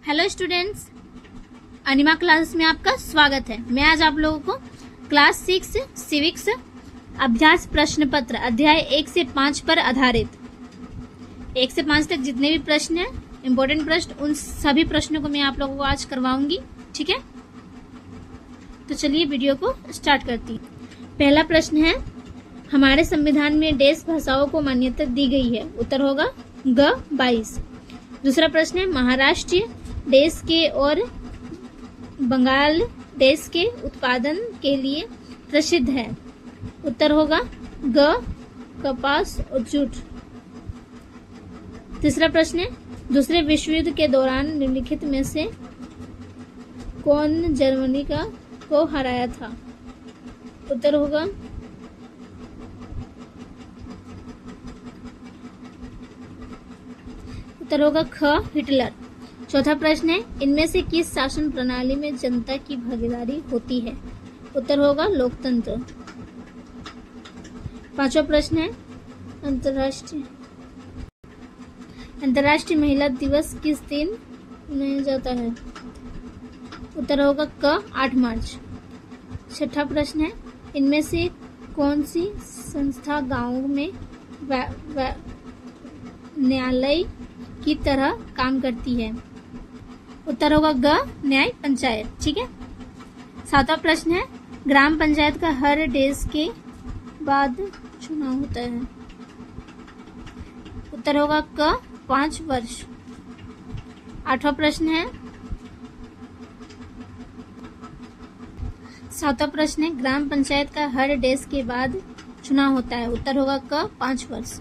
Hello students, अनिमा class में आपका स्वागत है। मैं आज आप लोगों को क्लास 6 सिविक्स अभ्यास प्रश्न पत्र अध्याय 1 से 5 पर आधारित 1 से 5 तक जितने भी प्रश्न हैं, इम्पोर्टेंट प्रश्न, उन सभी प्रश्नों को मैं आप लोगों को आज करवाऊंगी। ठीक है, तो चलिए वीडियो को स्टार्ट करती हूँ। पहला प्रश्न है, हमारे संविधान में देश भाषाओं को मान्यता दी गई है। उत्तर होगा ग 22। दूसरा प्रश्न है, महाराष्ट्र देश के और बंगाल देश के उत्पादन के लिए प्रसिद्ध है। उत्तर होगा ग कपास और जूट। तीसरा प्रश्न है, दूसरे विश्व युद्ध के दौरान निम्नलिखित में से कौन जर्मनी को हराया था। उत्तर होगा ख हिटलर। चौथा प्रश्न है, इनमें से किस शासन प्रणाली में जनता की भागीदारी होती है। उत्तर होगा लोकतंत्र। पांचवा प्रश्न है, अंतर्राष्ट्रीय महिला दिवस किस दिन मनाया जाता है। उत्तर होगा क 8 मार्च। छठा प्रश्न है, इनमें से कौन सी संस्था गांवों में न्यायालय की तरह काम करती है। उत्तर होगा ग न्याय पंचायत। ठीक है। सातवां प्रश्न है, ग्राम पंचायत का हर देश के बाद चुनाव होता है। उत्तर होगा क 5 वर्ष। आठवां प्रश्न है, सातवां प्रश्न है, ग्राम पंचायत का हर देश के बाद चुनाव होता है। उत्तर होगा क 5 वर्ष।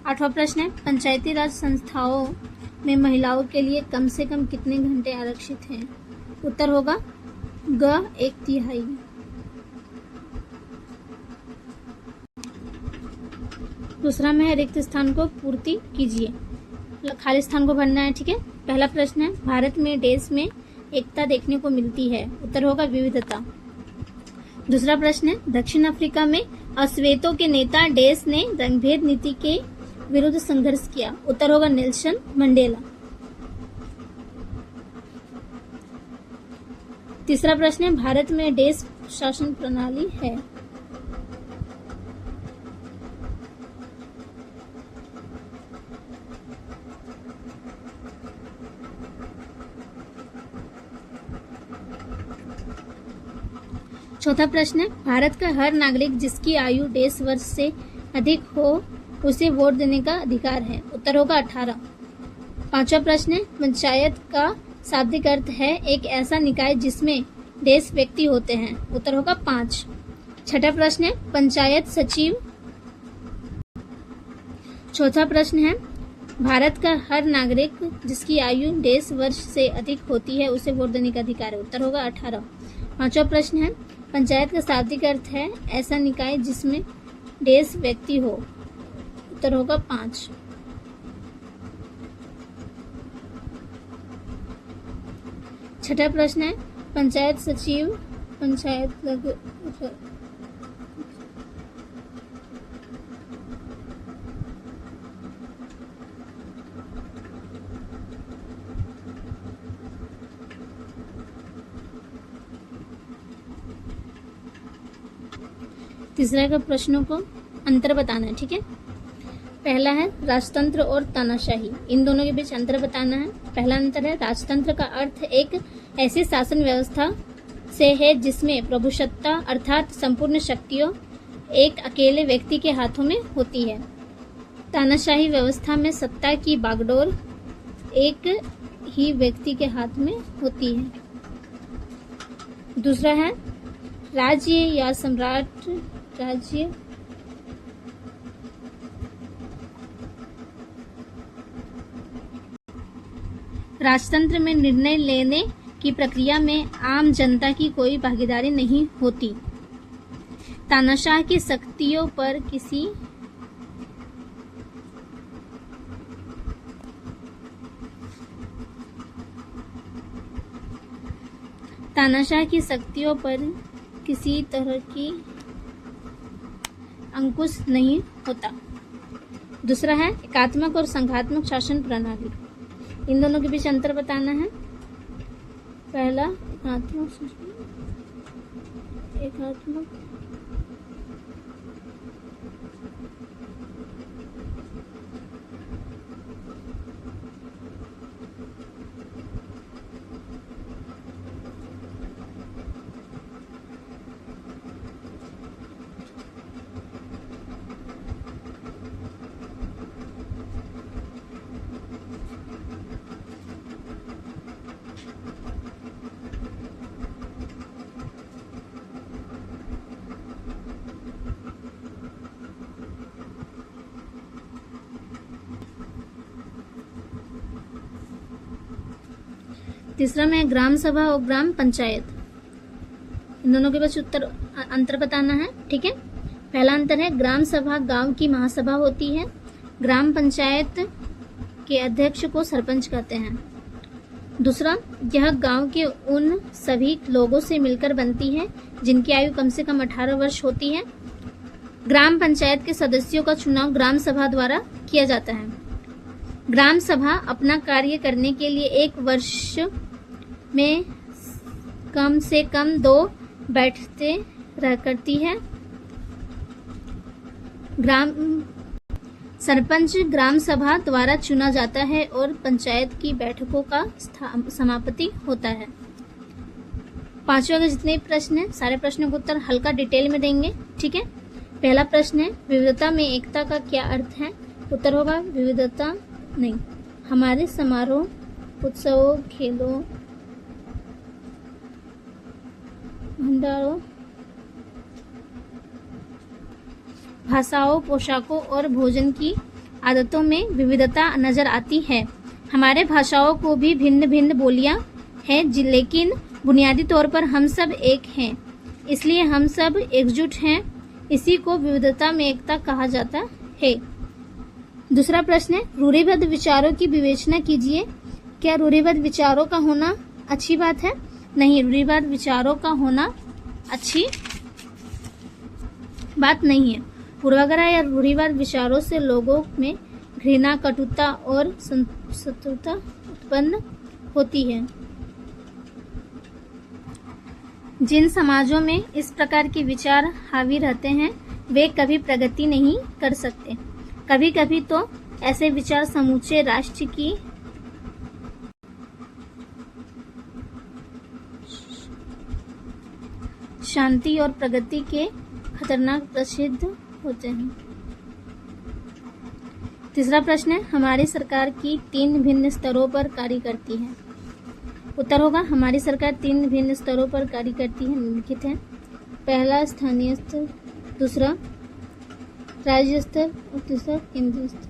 आठवां प्रश्न है, पंचायती राज संस्थाओं में महिलाओं के लिए कम से कम कितने घंटे आरक्षित हैं। उत्तर होगा ग 1/3। दूसरा में है, रिक्त स्थान को पूर्ति कीजिए। खाली स्थान को भरना है। ठीक है। पहला प्रश्न है, भारत में देश में एकता देखने को मिलती है। उत्तर होगा विविधता। दूसरा प्रश्न है, दक्षिण अफ्रीका में अश्वेतों के नेता देश ने रंगभेद नीति के विरुद्ध संघर्ष किया। उत्तर होगा नेल्सन मंडेला। तीसरा प्रश्न है, भारत में देश शासन प्रणाली है। चौथा प्रश्न है, भारत का हर नागरिक जिसकी आयु 10 वर्ष से अधिक हो उसे वोट देने का अधिकार है। उत्तर होगा 18। पांचवा प्रश्न है, पंचायत का शाब्दिक अर्थ है एक ऐसा निकाय जिसमें देश व्यक्ति होते हैं। उत्तर होगा 5। छठा प्रश्न है, पंचायत सचिव। चौथा प्रश्न है, भारत का हर नागरिक जिसकी आयु 10 वर्ष से अधिक होती है उसे वोट देने का अधिकार है। उत्तर होगा 18। पांचवा प्रश्न है, पंचायत का शाब्दिक अर्थ है ऐसा निकाय जिसमें देश व्यक्ति हो। उत्तर होगा 5। छठा प्रश्न है, पंचायत सचिव तीसरा का प्रश्नों को अंतर बताना है। ठीक है। पहला है, राजतंत्र और तानाशाही, इन दोनों के बीच अंतर बताना है। पहला अंतर है, राजतंत्र का अर्थ एक ऐसी शासन व्यवस्था से है जिसमें प्रभुसत्ता अर्थात संपूर्ण शक्तियों एक अकेले व्यक्ति के हाथों में होती है। तानाशाही व्यवस्था में सत्ता की बागडोर एक ही व्यक्ति के हाथ में होती है। दूसरा है, राज्य या सम्राट राज्य राजतंत्र में निर्णय लेने की प्रक्रिया में आम जनता की कोई भागीदारी नहीं होती। तानाशाह की शक्तियों पर किसी तरह की अंकुश नहीं होता। दूसरा है एकात्मक और संघात्मक शासन प्रणाली। इन दोनों के बीच अंतर बताना है। पहला एकात्मक तीसरा में ग्राम सभा और ग्राम पंचायत। इन दोनों के बीच अंतर बताना है। ठीक है, पहला अंतर है ग्राम सभा गांव की महासभा होती है। ग्राम पंचायत के अध्यक्ष को सरपंच कहते हैं। दूसरा, यह गांव के उन सभी लोगों से मिलकर बनती है जिनकी आयु कम से कम 18 वर्ष होती है। ग्राम पंचायत के सदस्यों का चुनाव ग्राम सभा द्वारा किया जाता है। ग्राम सभा अपना कार्य करने के लिए एक वर्ष में कम से कम 2 बैठकें करती है। सरपंच ग्राम सभा द्वारा चुना जाता है और पंचायत की बैठकों का समापति होता है। पांचवा के जितने प्रश्न हैं सारे प्रश्नों का उत्तर हल्का डिटेल में देंगे। ठीक है, पहला प्रश्न है विविधता में एकता का क्या अर्थ है। उत्तर होगा विविधता नहीं, हमारे समारोह, उत्सवों, खेलों, भंडारों, भाषाओं, पोशाकों और भोजन की आदतों में विविधता नजर आती है। हमारे भाषाओं को भी भिन्न भिन्न बोलियां हैं, लेकिन बुनियादी तौर पर हम सब एक हैं, इसलिए हम सब एकजुट हैं। इसी को विविधता में एकता कहा जाता है। दूसरा प्रश्न है रूढ़िबद्ध विचारों की विवेचना कीजिए। क्या रूढ़िबद्ध विचारों का होना अच्छी बात है? नहीं, रूढ़िबद्ध विचारों का होना अच्छी बात नहीं है। पूर्वाग्रह या रूढ़िबद्ध विचारों से लोगों में घृणा, कटुता और शत्रुता उत्पन्न होती है। जिन समाजों में इस प्रकार के विचार हावी रहते हैं वे कभी प्रगति नहीं कर सकते। कभी कभी तो ऐसे विचार समूचे राष्ट्र की शांति और प्रगति के खतरनाक प्रसिद्ध होते हैं। तीसरा प्रश्न है हमारी सरकार की 3 भिन्न स्तरों पर कार्य करती है। उत्तर होगा हमारी सरकार 3 भिन्न स्तरों पर कार्य करती है, निम्नलिखित है। पहला स्थानीय स्तर, दूसरा राज्य स्तर और तीसरा केंद्रीय स्तर।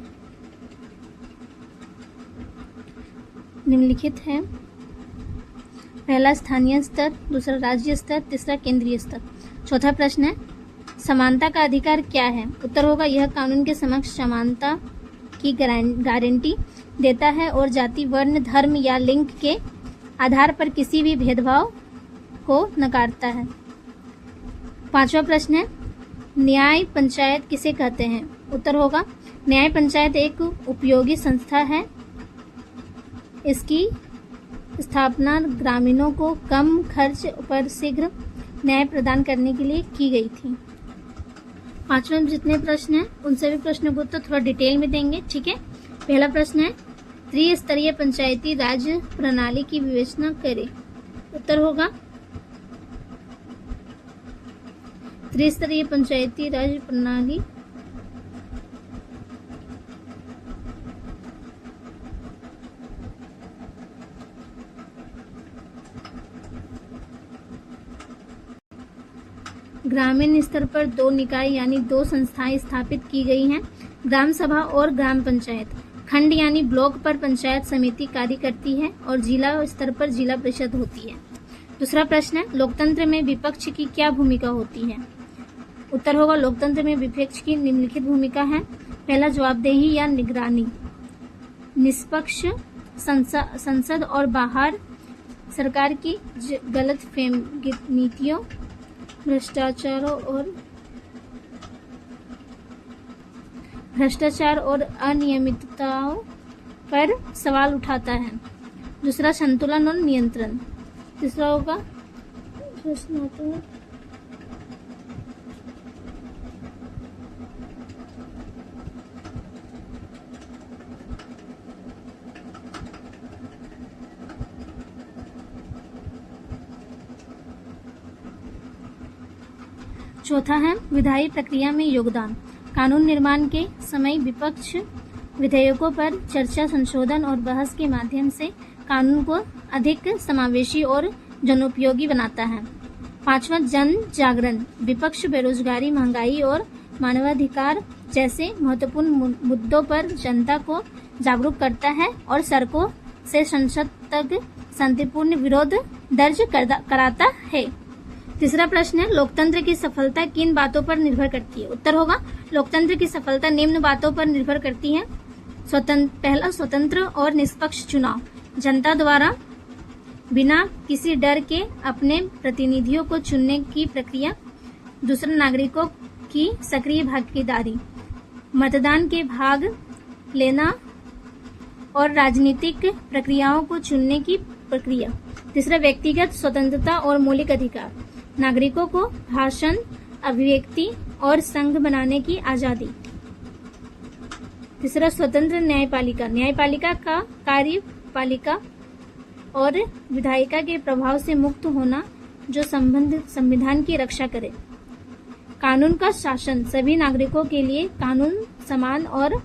निम्नलिखित है पहला स्थानीय स्तर, दूसरा राज्य स्तर, तीसरा केंद्रीय स्तर। चौथा प्रश्न है समानता का अधिकार क्या है। उत्तर होगा यह कानून के समक्ष समानता की गारंटी देता है और जाति, वर्ण, धर्म या लिंग के आधार पर किसी भी भेदभाव को नकारता है। पांचवा प्रश्न है न्याय पंचायत किसे कहते हैं। उत्तर होगा न्याय पंचायत एक उपयोगी संस्था है। इसकी स्थापना ग्रामीणों को कम खर्च पर शीघ्र न्याय प्रदान करने के लिए की गई थी। पांचवें में जितने प्रश्न हैं उन सभी प्रश्नों को उत्तर थोड़ा डिटेल में देंगे। ठीक है, पहला प्रश्न है त्रिस्तरीय पंचायती राज प्रणाली की विवेचना करें। उत्तर होगा त्रिस्तरीय पंचायती राज प्रणाली ग्रामीण स्तर पर 2 निकाय यानी 2 संस्थाएं स्थापित की गई हैं, ग्राम सभा और ग्राम पंचायत। खंड यानी ब्लॉक पर पंचायत समिति कार्य करती है और जिला स्तर पर जिला परिषद होती है। दूसरा प्रश्न है लोकतंत्र में विपक्ष की क्या भूमिका होती है। उत्तर होगा लोकतंत्र में विपक्ष की निम्नलिखित भूमिका है। पहला जवाबदेही या निगरानी, निष्पक्ष संसद और बाहर सरकार की गलत नीतियों, भ्रष्टाचार और अनियमितताओं पर सवाल उठाता है। दूसरा संतुलन और नियंत्रण, तीसरा होगा प्रश्नात्मक। चौथा है विधायी प्रक्रिया में योगदान। कानून निर्माण के समय विपक्ष विधेयकों पर चर्चा, संशोधन और बहस के माध्यम से कानून को अधिक समावेशी और जनोपयोगी बनाता है। पांचवा जन जागरण। विपक्ष बेरोजगारी, महंगाई और मानवाधिकार जैसे महत्वपूर्ण मुद्दों पर जनता को जागरूक करता है और सड़कों से संसद तक शांतिपूर्ण विरोध दर्ज कराता है। तीसरा प्रश्न है लोकतंत्र की सफलता किन बातों पर निर्भर करती है? उत्तर होगा लोकतंत्र की सफलता निम्न बातों पर निर्भर करती है। पहला, स्वतंत्र और निष्पक्ष चुनाव, जनता द्वारा बिना किसी डर के अपने प्रतिनिधियों को चुनने की प्रक्रिया। दूसरा, नागरिकों की सक्रिय भागीदारी, मतदान के भाग लेना और राजनीतिक प्रक्रियाओं को चुनने की प्रक्रिया। तीसरा, व्यक्तिगत स्वतंत्रता और मौलिक अधिकार, नागरिकों को भाषण, अभिव्यक्ति और संघ बनाने की आजादी। तीसरा, स्वतंत्र न्यायपालिका, न्यायपालिका का कार्यपालिका और विधायिका के प्रभाव से मुक्त होना जो संविधान की रक्षा करे। कानून का शासन, सभी नागरिकों के लिए कानून समान और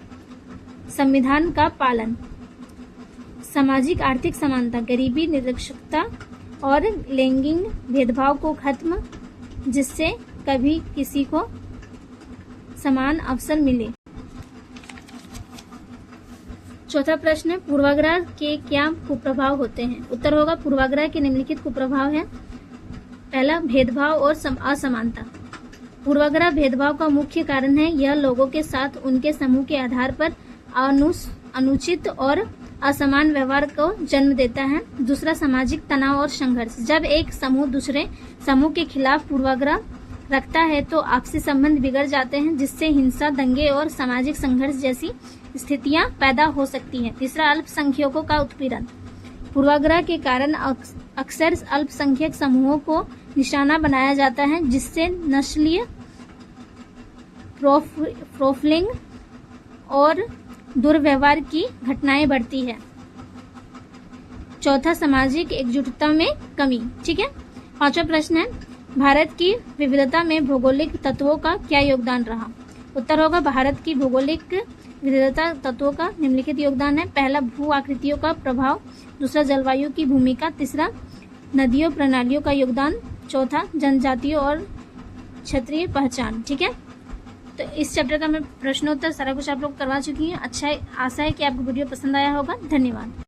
संविधान का पालन। सामाजिक आर्थिक समानता, गरीबी, निरक्षरता और लैंगिक भेदभाव को खत्म, जिससे कभी किसी को समान अवसर मिले। चौथा प्रश्न है पूर्वाग्रह के क्या कुप्रभाव होते हैं? उत्तर होगा पूर्वाग्रह के निम्नलिखित कुप्रभाव है। पहला, भेदभाव और असमानता। पूर्वाग्रह भेदभाव का मुख्य कारण है। यह लोगों के साथ उनके समूह के आधार पर अनुचित और असमान व्यवहार को जन्म देता है। दूसरा, सामाजिक तनाव और संघर्ष। जब एक समूह दूसरे समूह के खिलाफ पूर्वाग्रह रखता है तो आपसी संबंध बिगड़ जाते हैं, जिससे हिंसा, दंगे और सामाजिक संघर्ष जैसी स्थितियां पैदा हो सकती हैं। तीसरा, अल्पसंख्यकों का उत्पीड़न। पूर्वाग्रह के कारण अक्सर अल्पसंख्यक समूहों को निशाना बनाया जाता है, जिससे नस्लीय प्रोफाइलिंग और दुर्व्यवहार की घटनाएं बढ़ती है। चौथा, सामाजिक एकजुटता में कमी। ठीक है। पांचवा प्रश्न है भारत की विविधता में भौगोलिक तत्वों का क्या योगदान रहा? उत्तर होगा भारत की भौगोलिक विविधता तत्वों का निम्नलिखित योगदान है। पहला, भू आकृतियों का प्रभाव। दूसरा, जलवायु की भूमिका। तीसरा, नदियों प्रणालियों का योगदान। चौथा, जनजातियों और क्षेत्रीय पहचान। ठीक है। तो इस चैप्टर का मैं प्रश्नोत्तर सारा कुछ आप लोग करवा चुकी हूँ। अच्छा, आशा है कि आपको वीडियो पसंद आया होगा। धन्यवाद।